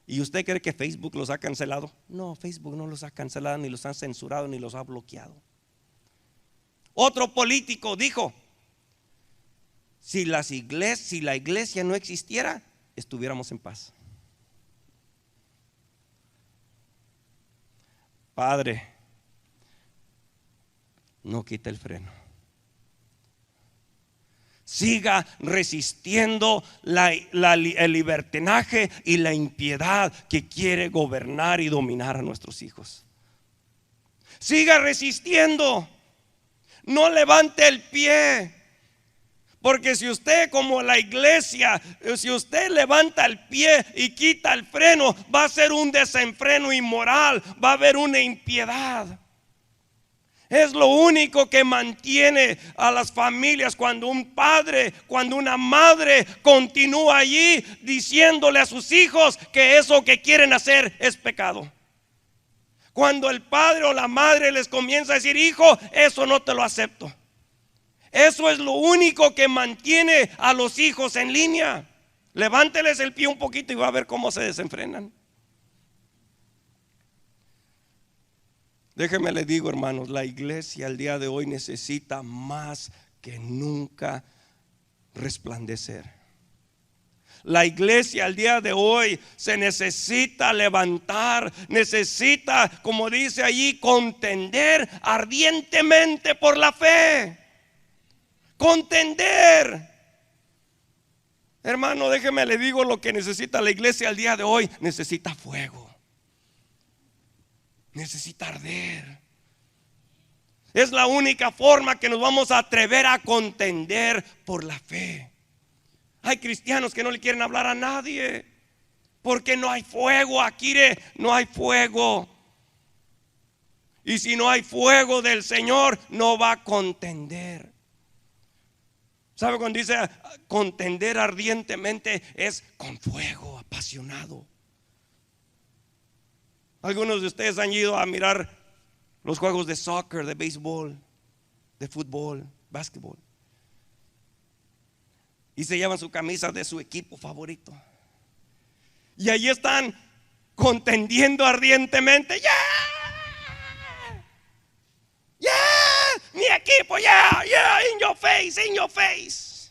[SPEAKER 1] ¿Y usted cree que Facebook los ha cancelado? No, Facebook no los ha cancelado, ni los ha censurado, ni los ha bloqueado. Otro político dijo, si la iglesia no existiera, estuviéramos en paz. Padre, no quite el freno. Siga resistiendo el libertinaje y la impiedad que quiere gobernar y dominar a nuestros hijos. Siga resistiendo. No levante el pie. Porque si usted, como la iglesia, si usted levanta el pie y quita el freno, va a ser un desenfreno inmoral, va a haber una impiedad. Es lo único que mantiene a las familias. Cuando un padre, cuando una madre continúa allí diciéndole a sus hijos que eso que quieren hacer es pecado. Cuando el padre o la madre les comienza a decir: hijo, eso no te lo acepto. Eso es lo único que mantiene a los hijos en línea. Levánteles el pie un poquito y va a ver cómo se desenfrenan. Déjeme le digo, hermanos, la iglesia el día de hoy necesita más que nunca resplandecer. La iglesia al día de hoy se necesita levantar, necesita, como dice allí, contender ardientemente por la fe. Contender. Hermano, déjeme le digo lo que necesita la iglesia al día de hoy. Necesita fuego. Necesita arder. Es la única forma que nos vamos a atrever a contender por la fe. Hay cristianos que no le quieren hablar a nadie porque no hay fuego. Aquí no hay fuego. Y si no hay fuego del Señor, no va a contender. ¿Sabe cuando dice contender ardientemente? Es con fuego, apasionado. Algunos de ustedes han ido a mirar los juegos de soccer, de béisbol, de fútbol, básquetbol, y se llevan su camisa de su equipo favorito. Y allí están contendiendo ardientemente. ¡Yeah! ¡Yeah! Mi equipo, yeah, yeah, in your face, in your face.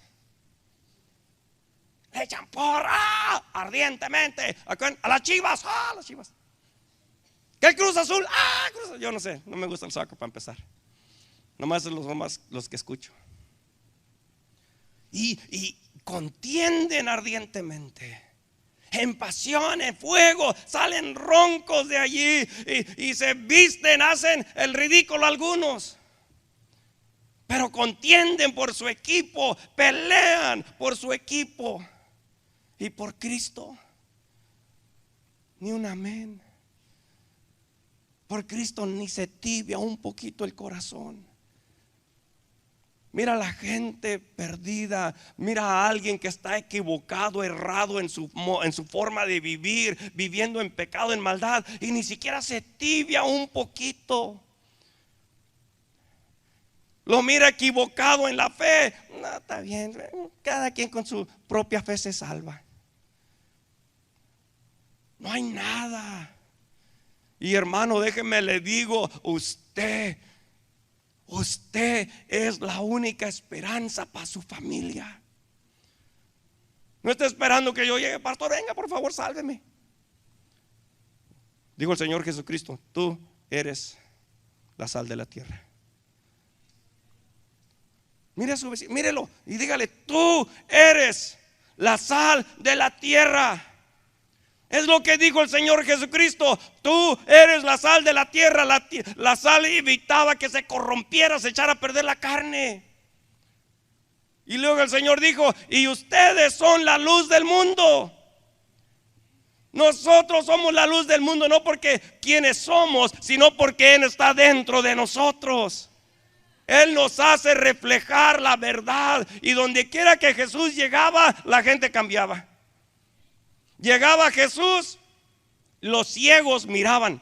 [SPEAKER 1] Le echan porra ardientemente a las Chivas, las Chivas. ¿Qué Cruz Azul? Cruz Azul. Yo no sé, no me gusta el soccer para empezar. Nomás los que escucho. Y contienden ardientemente, en pasión, en fuego. Salen roncos de allí y se visten, hacen el ridículo algunos. Pero contienden por su equipo, pelean por su equipo y por Cristo. Ni un amén. Por Cristo ni se tibia un poquito el corazón. Mira a la gente perdida. Mira a alguien que está equivocado, errado en su forma de vivir, viviendo en pecado, en maldad, y ni siquiera se tibia un poquito. Lo mira equivocado en la fe. No, está bien, cada quien con su propia fe se salva. No hay nada. Y hermano, déjeme le digo, usted es la única esperanza para su familia. No está esperando que yo llegue: pastor, venga, por favor, sálveme. Dijo el Señor Jesucristo: tú eres la sal de la tierra. Mire a su vecino, mírelo y dígale: tú eres la sal de la tierra. Es lo que dijo el Señor Jesucristo: tú eres la sal de la tierra. La sal evitaba que se corrompiera, se echara a perder la carne. Y luego el Señor dijo: y ustedes son la luz del mundo. Nosotros somos la luz del mundo, no porque quienes somos, sino porque Él está dentro de nosotros. Él nos hace reflejar la verdad. Y donde quiera que Jesús llegaba, la gente cambiaba. Llegaba Jesús, los ciegos miraban.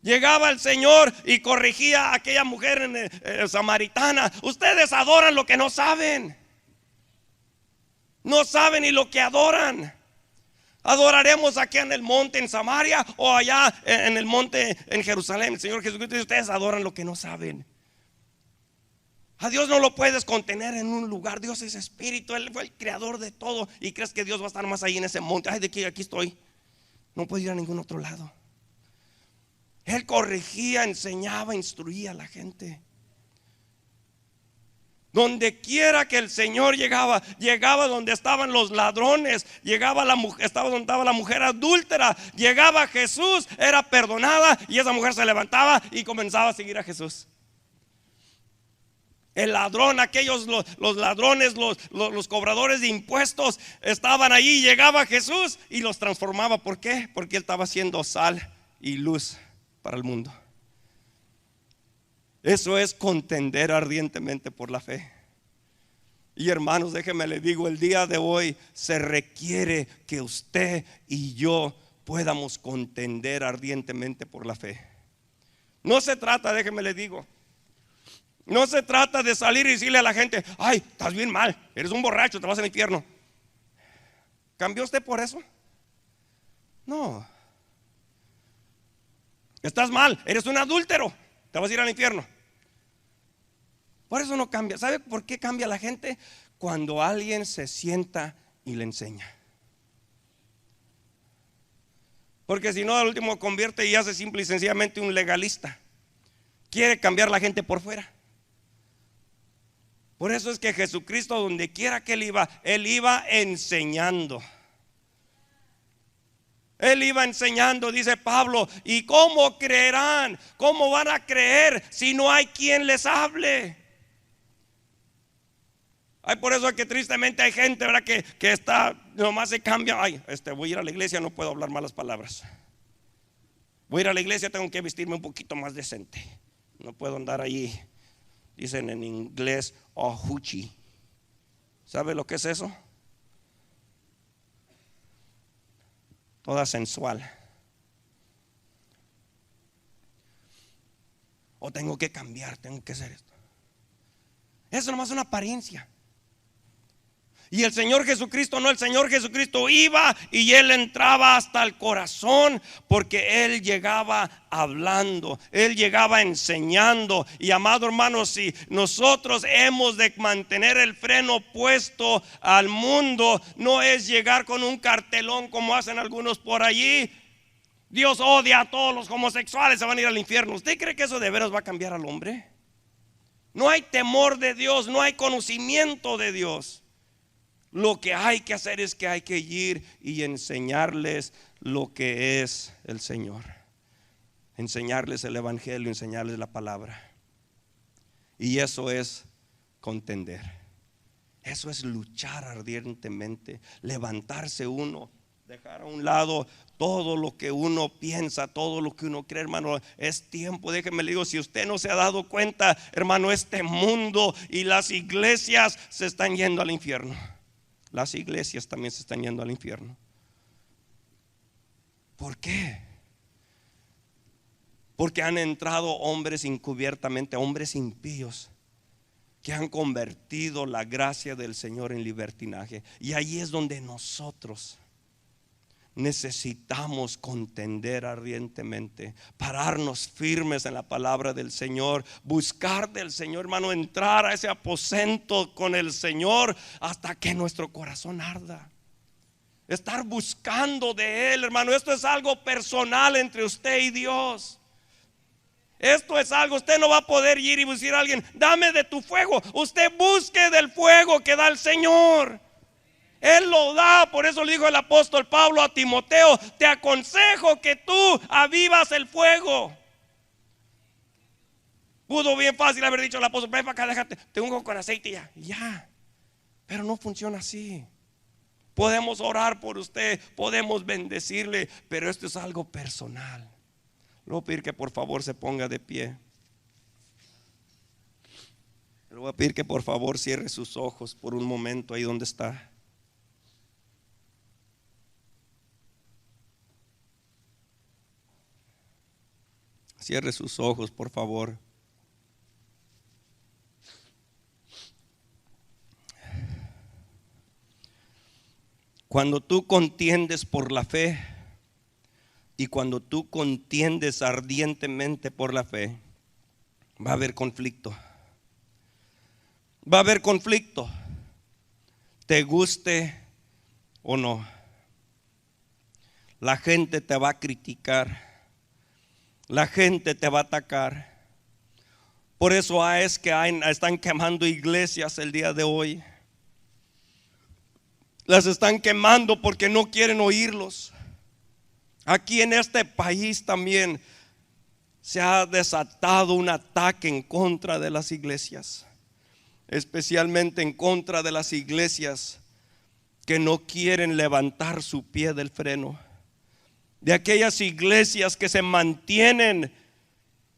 [SPEAKER 1] Llegaba el Señor y corregía a aquella mujer samaritana: ustedes adoran lo que no saben. No saben ni lo que adoran. Adoraremos aquí en el monte en Samaria o allá en el monte en Jerusalén. El Señor Jesucristo dice: ustedes adoran lo que no saben. A Dios no lo puedes contener en un lugar. Dios es espíritu, Él fue el creador de todo. Y crees que Dios va a estar más ahí en ese monte. Ay, de aquí estoy. No puedo ir a ningún otro lado. Él corregía, enseñaba, instruía a la gente. Donde quiera que el Señor llegaba donde estaban los ladrones, estaba donde estaba la mujer adúltera. Llegaba Jesús, era perdonada, y esa mujer se levantaba y comenzaba a seguir a Jesús. El ladrón, aquellos los ladrones, los cobradores de impuestos estaban allí. Llegaba Jesús y los transformaba. ¿Por qué? Porque Él estaba haciendo sal y luz para el mundo. Eso es contender ardientemente por la fe. Y hermanos, déjenme les digo, el día de hoy se requiere que usted y yo podamos contender ardientemente por la fe. No se trata, déjenme les digo, no se trata de salir y decirle a la gente: ay, estás bien mal, eres un borracho, te vas al infierno. ¿Cambió usted por eso? No. Estás mal, eres un adúltero, te vas a ir al infierno. Por eso no cambia. ¿Sabe por qué cambia la gente? Cuando alguien se sienta y le enseña. Porque si no, al último convierte y hace simple y sencillamente un legalista. Quiere cambiar la gente por fuera. Por eso es que Jesucristo, donde quiera que Él iba enseñando. Él iba enseñando, dice Pablo. ¿Y cómo creerán? ¿Cómo van a creer si no hay quien les hable? Ay, por eso es que tristemente hay gente, ¿verdad? Que está, nomás se cambia. Ay, voy a ir a la iglesia, no puedo hablar malas palabras. Voy a ir a la iglesia, tengo que vestirme un poquito más decente. No puedo andar ahí, dicen en inglés, huchi. ¿Sabe lo que es eso? Toda sensual. O tengo que cambiar, tengo que hacer esto. Eso nomás es una apariencia. Y el Señor Jesucristo no, el Señor Jesucristo iba y Él entraba hasta el corazón, porque Él llegaba hablando, Él llegaba enseñando. Y amado hermano, si nosotros hemos de mantener el freno puesto al mundo, no es llegar con un cartelón como hacen algunos por allí: Dios odia a todos los homosexuales, se van a ir al infierno. ¿Usted cree que eso de veras va a cambiar al hombre? No hay temor de Dios, no hay conocimiento de Dios. Lo que hay que hacer es que hay que ir y enseñarles lo que es el Señor. Enseñarles el evangelio, enseñarles la palabra. Y eso es contender. Eso es luchar ardientemente, levantarse uno, dejar a un lado todo lo que uno piensa, todo lo que uno cree, hermano. Es tiempo, déjeme le digo, si usted no se ha dado cuenta, hermano, este mundo y las iglesias se están yendo al infierno. Las iglesias también se están yendo al infierno. ¿Por qué? Porque han entrado hombres encubiertamente, hombres impíos, que han convertido la gracia del Señor en libertinaje. Y ahí es donde nosotros necesitamos contender ardientemente, pararnos firmes en la palabra del Señor, buscar del Señor, hermano, entrar a ese aposento con el Señor hasta que nuestro corazón arda. Estar buscando de Él, hermano. Esto es algo personal entre usted y Dios. Esto es algo, usted no va a poder ir y decir a alguien: dame de tu fuego. Usted busque del fuego que da el Señor. Él lo da. Por eso le dijo el apóstol Pablo a Timoteo: te aconsejo que tú avivas el fuego. Pudo bien fácil haber dicho al apóstol: ven para acá, déjate, te ungo con aceite y ya. Pero no funciona así. Podemos orar por usted, podemos bendecirle, pero esto es algo personal. Le voy a pedir que por favor se ponga de pie. Le voy a pedir que por favor cierre sus ojos por un momento ahí donde está. Cierre sus ojos, por favor. Cuando tú contiendes por la fe y cuando tú contiendes ardientemente por la fe, va a haber conflicto. Va a haber conflicto, te guste o no. La gente te va a criticar. La gente te va a atacar. Por eso es que están quemando iglesias el día de hoy. Las están quemando porque no quieren oírlos. Aquí en este país también se ha desatado un ataque en contra de las iglesias, especialmente en contra de las iglesias que no quieren levantar su pie del freno. De aquellas iglesias que se mantienen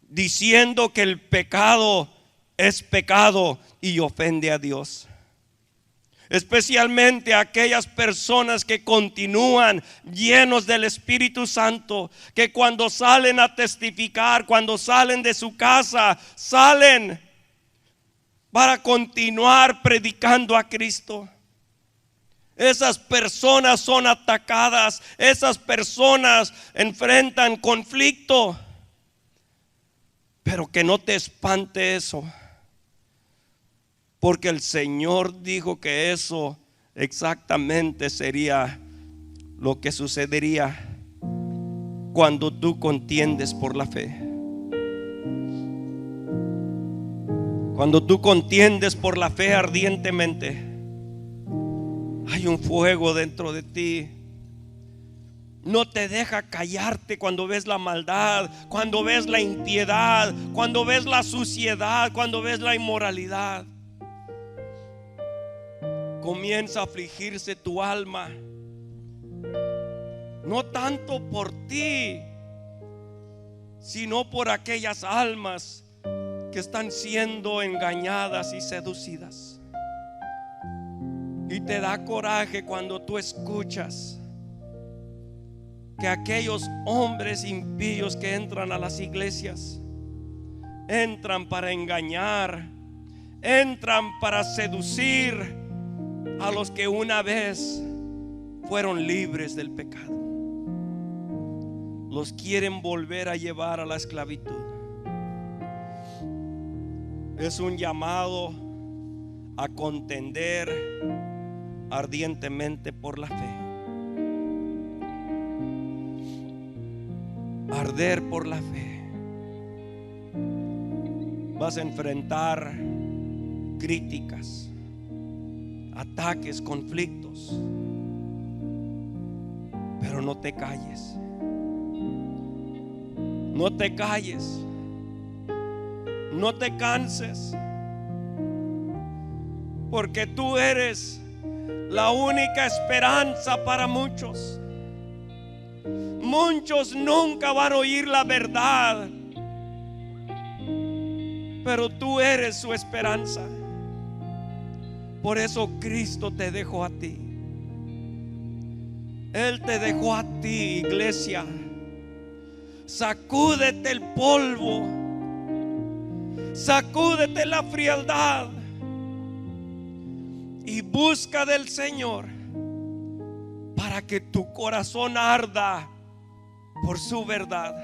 [SPEAKER 1] diciendo que el pecado es pecado y ofende a Dios. Especialmente aquellas personas que continúan llenos del Espíritu Santo, que cuando salen a testificar, cuando salen de su casa, salen para continuar predicando a Cristo. Esas personas son atacadas, esas personas enfrentan conflicto, pero que no te espante eso. Porque el Señor dijo que eso exactamente sería lo que sucedería cuando tú contiendes por la fe. Cuando tú contiendes por la fe ardientemente, hay un fuego dentro de ti. No te deja callarte cuando ves la maldad, cuando ves la impiedad, cuando ves la suciedad, cuando ves la inmoralidad. Comienza a afligirse tu alma, no tanto por ti, sino por aquellas almas que están siendo engañadas y seducidas. Y te da coraje cuando tú escuchas que aquellos hombres impíos que entran a las iglesias entran para engañar, entran para seducir a los que una vez fueron libres del pecado. Los quieren volver a llevar a la esclavitud. Es un llamado a contender ardientemente por la fe. Arder por la fe. Vas a enfrentar críticas, ataques, conflictos, pero no te calles. No te calles. No te canses, porque tú eres la única esperanza para muchos. Muchos nunca van a oír la verdad, pero tú eres su esperanza. Por eso Cristo te dejó a ti. Él te dejó a ti, iglesia. Sacúdete el polvo, sacúdete la frialdad y busca del Señor para que tu corazón arda por su verdad.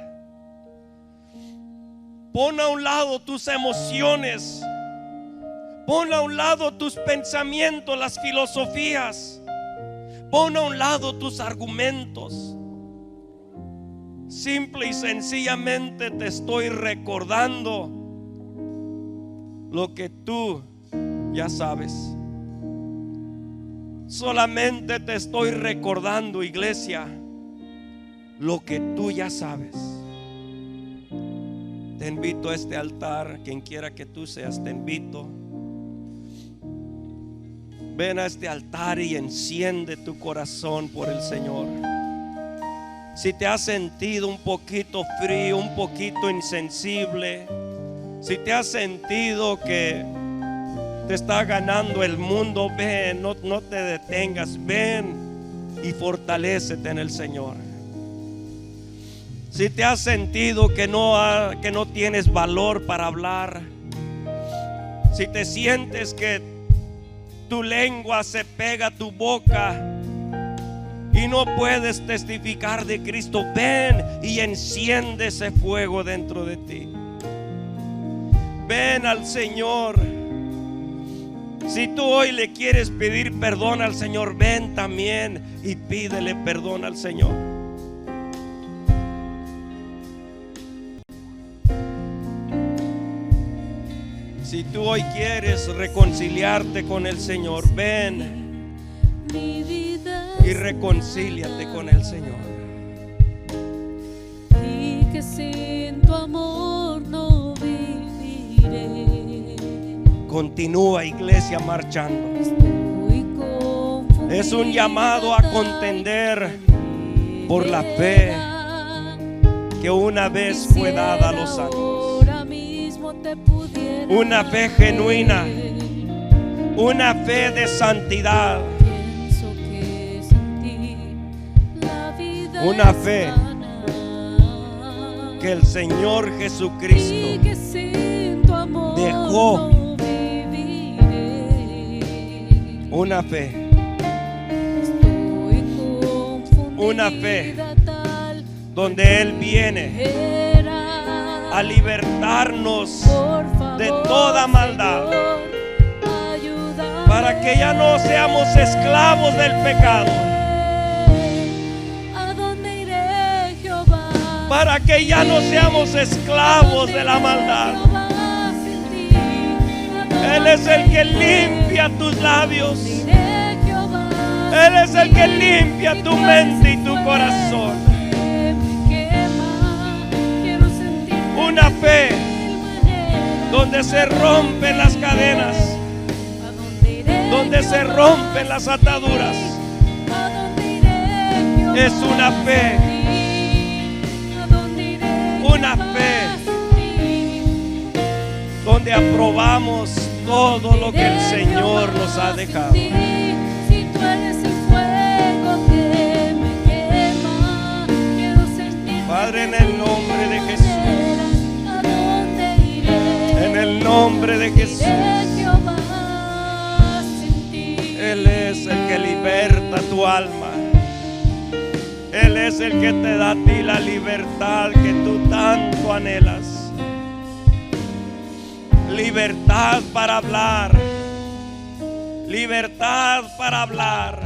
[SPEAKER 1] Pon a un lado tus emociones, pon a un lado tus pensamientos, las filosofías, pon a un lado tus argumentos. Simple y sencillamente te estoy recordando lo que tú ya sabes. Solamente te estoy recordando, iglesia, lo que tú ya sabes. Te invito a este altar, quien quiera que tú seas, te invito. Ven a este altar y enciende tu corazón por el Señor. Si te has sentido un poquito frío, un poquito insensible, si te has sentido que te está ganando el mundo, ven, no te detengas, ven y fortalécete en el Señor. Si te has sentido que no tienes valor para hablar, si te sientes que tu lengua se pega a tu boca y no puedes testificar de Cristo, ven y enciende ese fuego dentro de ti. Ven al Señor. Si tú hoy le quieres pedir perdón al Señor, ven también y pídele perdón al Señor. Si tú hoy quieres reconciliarte con el Señor, ven y reconcíliate con el Señor.
[SPEAKER 2] Y que sin tu amor no viviré.
[SPEAKER 1] Continúa, iglesia, marchando. Es un llamado a contender por la fe que una vez fue dada a los santos.
[SPEAKER 2] no te pudiera
[SPEAKER 1] una fe genuina, una fe de santidad,
[SPEAKER 2] pienso que sin ti la vida
[SPEAKER 1] una
[SPEAKER 2] es
[SPEAKER 1] fe
[SPEAKER 2] vana,
[SPEAKER 1] que el Señor
[SPEAKER 2] y
[SPEAKER 1] Jesucristo
[SPEAKER 2] que sin tu amor
[SPEAKER 1] dejó.
[SPEAKER 2] no viviré.
[SPEAKER 1] Una fe,
[SPEAKER 2] Estoy confundida,
[SPEAKER 1] una fe
[SPEAKER 2] tal
[SPEAKER 1] donde Él viene
[SPEAKER 2] era.
[SPEAKER 1] a libertarnos
[SPEAKER 2] Por favor,
[SPEAKER 1] de toda maldad,
[SPEAKER 2] Señor, ayúdame.
[SPEAKER 1] para que ya no seamos esclavos del pecado,
[SPEAKER 2] ¿A dónde iré, Jehová?
[SPEAKER 1] para que ya no seamos esclavos de la maldad.
[SPEAKER 2] Jehová, sin ti? ¿A
[SPEAKER 1] Él es el que
[SPEAKER 2] dónde
[SPEAKER 1] limpia tus labios,
[SPEAKER 2] iré, Jehová?
[SPEAKER 1] Él es el que limpia tu mente y tu corazón.
[SPEAKER 2] Que me quema, quiero sentir
[SPEAKER 1] Una fe
[SPEAKER 2] mil maneras.
[SPEAKER 1] donde se rompen las cadenas,
[SPEAKER 2] ¿A dónde iré,
[SPEAKER 1] donde se
[SPEAKER 2] Jehová?
[SPEAKER 1] rompen las ataduras.
[SPEAKER 2] ¿A dónde iré, Jehová?
[SPEAKER 1] Es una fe,
[SPEAKER 2] ¿A dónde iré,
[SPEAKER 1] una
[SPEAKER 2] Jehová?
[SPEAKER 1] donde aprobamos todo lo que el Señor nos ha dejado.
[SPEAKER 2] Si tú eres el fuego que me quema, quiero sentir.
[SPEAKER 1] Padre, en el nombre de Jesús,
[SPEAKER 2] ¿A dónde iré?
[SPEAKER 1] en el nombre de Jesús,
[SPEAKER 2] Iré, Jehová, sin ti.
[SPEAKER 1] Él es el que liberta tu alma. Él es el que te da a ti la libertad que tú tanto anhelas. Libertad para hablar. Libertad para hablar.